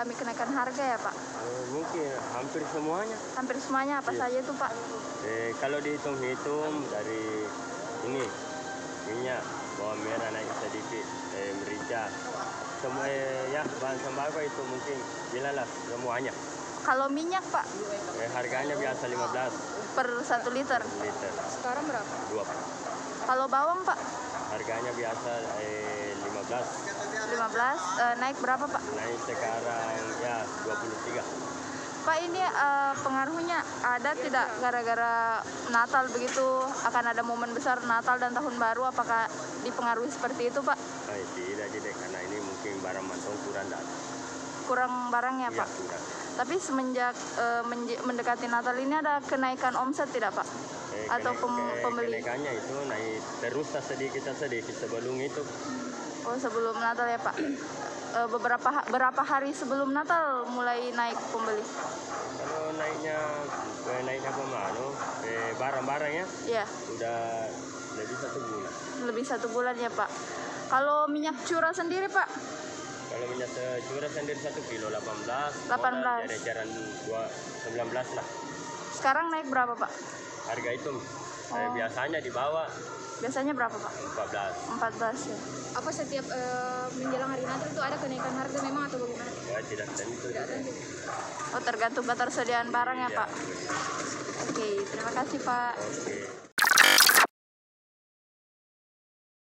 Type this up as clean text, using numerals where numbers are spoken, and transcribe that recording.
mengalami kenaikan harga ya Pak? Mungkin hampir semuanya. Hampir semuanya apa Iya. saja itu Pak? Kalau dihitung-hitung dari ini minyak, bawang merah naik sedikit, merica, semua ya bahan sembako itu mungkin bilalah semuanya. Kalau minyak Pak Harganya biasa 15 per 1 liter. liter, Sekarang berapa? 2. Kalau bawang Pak Harganya biasa 15, 15, naik berapa Pak? naik sekarang ya 23. Pak ini pengaruhnya ada tidak gara-gara Natal begitu, akan ada momen besar Natal dan Tahun Baru, apakah dipengaruhi seperti itu Pak? Tidak, karena ini mungkin barang mantong kurang datang. Kurang barangnya Iya, Pak? kurang. Tapi semenjak mendekati Natal ini ada kenaikan omset tidak Pak? Atau pembeli? Kenaikannya itu naik terus sedikit sebelum itu. Oh sebelum Natal ya Pak? Berapa hari sebelum Natal mulai naik pembeli? Kalau naiknya barang-barangnya Iya. udah lebih 1 bulan. Lebih 1 bulan ya Pak. Kalau minyak curah sendiri Pak? Kalau minyak curah sendiri 1 kilo 18. 18. Jaran 19 lah. Sekarang naik berapa Pak? Harga itu biasanya di bawah Biasanya berapa Pak? 14. 14 ya. Apa setiap menjelang hari Natal itu ada kenaikan harga memang atau bagaimana? Ya, tidak tentu. Oh tergantung ketersediaan barang ya Iya. Pak? Oke, terima kasih Pak. Oke.